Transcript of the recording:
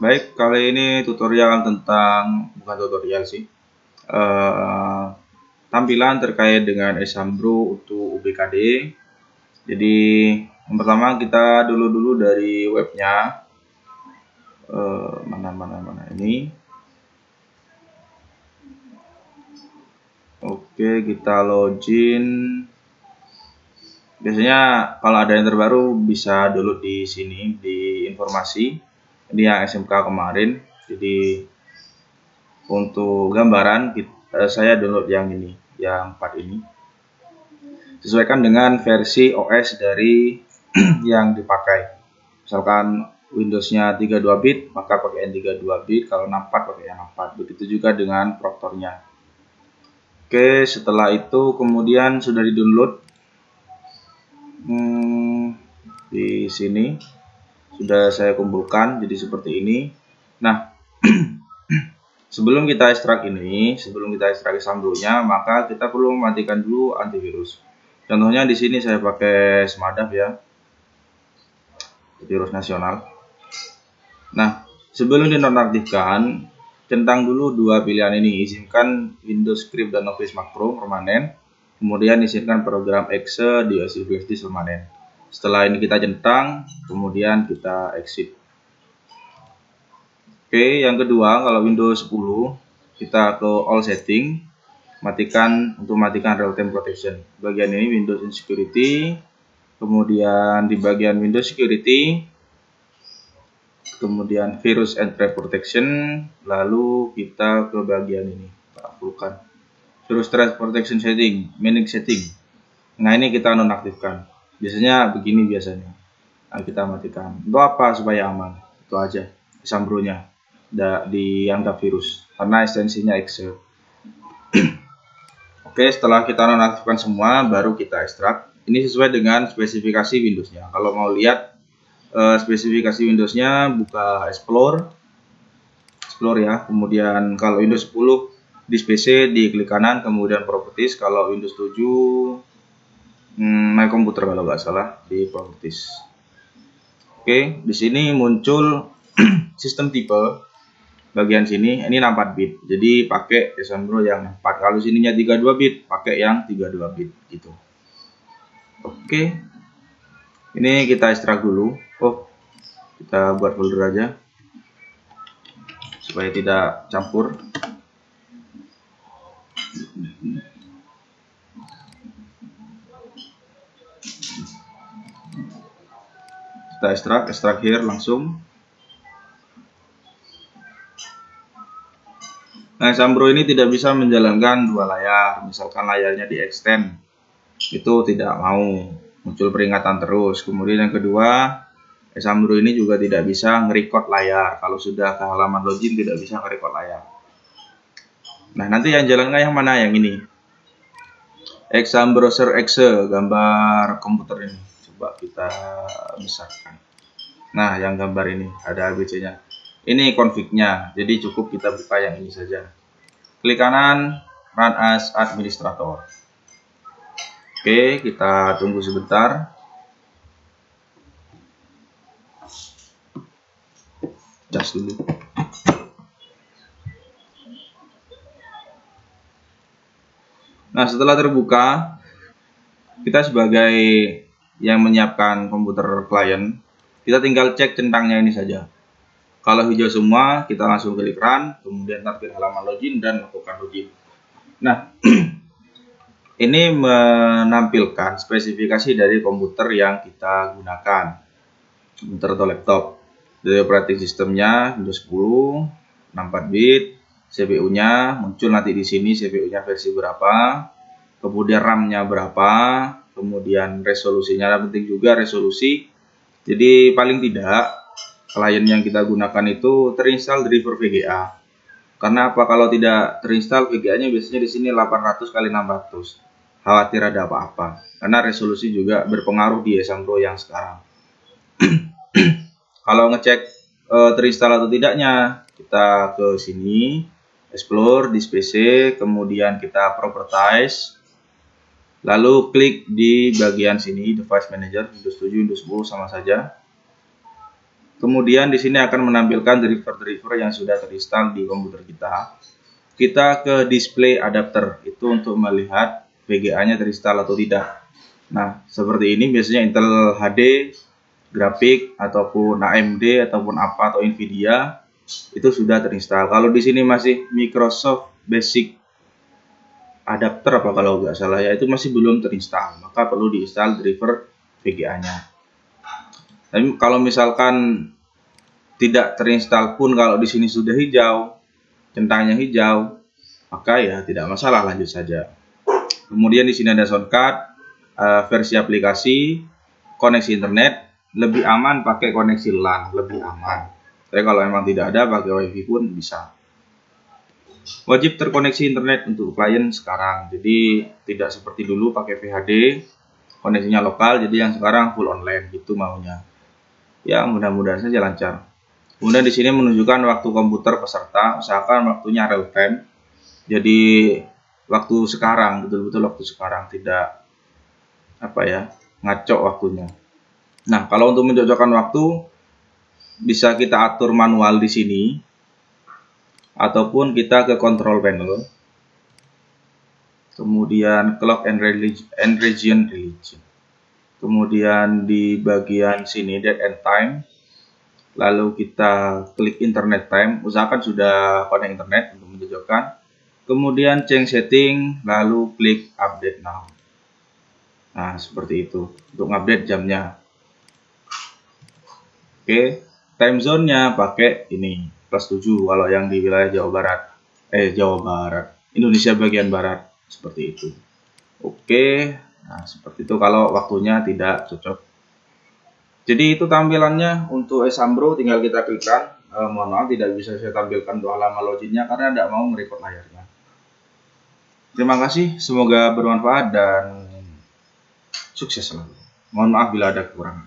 Baik, kali ini tutorial tentang, bukan tutorial sih, tampilan terkait dengan Esambro untuk UBKD. Jadi yang pertama kita dulu dari webnya, mana ini. Oke, kita login. Biasanya kalau ada yang terbaru bisa download di sini di informasi. Ini yang SMK kemarin. Jadi untuk gambaran saya download yang ini, yang 4 ini. Sesuaikan dengan versi OS dari yang dipakai. Misalkan Windows-nya 32 bit, maka pakai yang 32 bit, kalau 64 pakai yang 64. Begitu juga dengan Proctor-nya. Oke, setelah itu kemudian sudah di-download. Di sini sudah saya kumpulkan jadi seperti ini. Nah, sebelum kita ekstrak Esambro-nya, maka kita perlu mematikan dulu antivirus. Contohnya di sini saya pakai Smadaf ya, virus nasional. Nah, sebelum dinonaktifkan, centang dulu dua pilihan ini, izinkan Windows Script dan Office Macro permanen, kemudian izinkan program exe di OS Flash Disk permanen. Setelah ini kita centang, kemudian kita exit. Oke, yang kedua, kalau Windows 10, kita ke all setting, matikan real time protection. Bagian ini Windows Insecurity, kemudian di bagian Windows Security, kemudian virus and threat protection, lalu kita ke bagian ini, kita hapuskan virus threat protection setting, manage setting. Nah, ini kita nonaktifkan. Biasanya begini biasanya. Nah, kita matikan. Untuk apa? Supaya aman. Itu aja. Esambro-nya dianggap virus karena ekstensinya exe. Oke, setelah kita nonaktifkan semua, baru kita ekstrak. Ini sesuai dengan spesifikasi Windows-nya. Kalau mau lihat spesifikasi Windows-nya, buka Explore ya. Kemudian kalau Windows 10 di PC diklik kanan, kemudian Properties. Kalau Windows 7 My Computer kalau nggak salah di Properties. Oke, di sini muncul sistem tipe. Bagian sini ini 64 bit. Jadi pakai Esambro yang 4. Kalau sininya 32 bit, pakai yang 32 bit gitu. Oke. Ini kita ekstrak dulu. Kita buat folder aja supaya tidak campur. Kita ekstrak here langsung. Nah, Esambro ini tidak bisa menjalankan dua layar. Misalkan layarnya di extend, itu tidak mau, muncul peringatan terus. Kemudian yang kedua, Esambro ini juga tidak bisa nge-record layar. Kalau sudah ke halaman login tidak bisa nge-record layar. Nah, nanti yang jalankan yang mana? Yang ini. Exam Browser Exe, gambar komputer ini. Coba kita besarkan. Nah, yang gambar ini ada ABC-nya. Ini config-nya, jadi cukup kita buka yang ini saja. Klik kanan, Run as Administrator. Oke, kita tunggu sebentar. Cas dulu. Nah, setelah terbuka, kita sebagai yang menyiapkan komputer klien, kita tinggal cek centangnya ini saja. Kalau hijau semua, kita langsung klik run, kemudian tampil halaman login dan lakukan login. Nah, ini menampilkan spesifikasi dari komputer yang kita gunakan, komputer atau laptop. Dari operating sistemnya Windows 10, 64 bit, CPU-nya muncul nanti di sini CPU-nya versi berapa, kemudian RAM-nya berapa, kemudian resolusinya, penting juga resolusi. Jadi paling tidak klien yang kita gunakan itu terinstall driver VGA. Karena apa? Kalau tidak terinstall VGA-nya biasanya di sini 800 x 600. Khawatir ada apa-apa. Karena resolusi juga berpengaruh di Esambro yang sekarang. Kalau ngecek terinstall atau tidaknya, kita ke sini, Explore, di PC, kemudian kita Properties, lalu klik di bagian sini, Device Manager, Windows 7, Windows 10 sama saja. Kemudian di sini akan menampilkan driver-driver yang sudah terinstall di komputer kita. Kita ke display adapter, itu untuk melihat VGA-nya terinstall atau tidak. Nah, seperti ini biasanya Intel HD, grafik, ataupun AMD, ataupun apa, atau Nvidia, itu sudah terinstall. Kalau di sini masih Microsoft Basic adapter apa kalau nggak salah ya, itu masih belum terinstall, maka perlu diinstal driver VGA-nya. Tapi kalau misalkan tidak terinstall pun, kalau di sini sudah hijau, centangnya hijau, maka ya tidak masalah, lanjut saja. Kemudian di sini ada shortcut, versi aplikasi, koneksi internet, lebih aman pakai koneksi LAN, lebih aman. Tapi kalau memang tidak ada, pakai WiFi pun bisa. Wajib terkoneksi internet untuk klien sekarang, jadi tidak seperti dulu pakai VHD, koneksinya lokal, jadi yang sekarang full online, gitu maunya. Ya, mudah-mudahan saja lancar. Kemudian di sini menunjukkan waktu komputer peserta, usahakan waktunya real time. Jadi waktu sekarang, betul-betul waktu sekarang, tidak ngaco waktunya. Nah, kalau untuk mencocokkan waktu bisa kita atur manual di sini ataupun kita ke control panel. Kemudian clock and region. Kemudian di bagian sini date and time, lalu kita klik internet time, usahakan sudah connect internet untuk mencocokkan. Kemudian change setting, lalu klik update now. Nah, seperti itu untuk update jamnya. Oke, time zone-nya pakai ini +7 kalau yang di wilayah Jawa Barat, Indonesia bagian barat, seperti itu. Oke. Nah, seperti itu kalau waktunya tidak cocok. Jadi itu tampilannya untuk Esambro, tinggal kita klikkan. Mohon maaf tidak bisa saya tampilkan untuk halaman loginnya karena tidak mau merekod layarnya. Terima kasih, semoga bermanfaat dan sukses selalu. Mohon maaf bila ada kekurangan.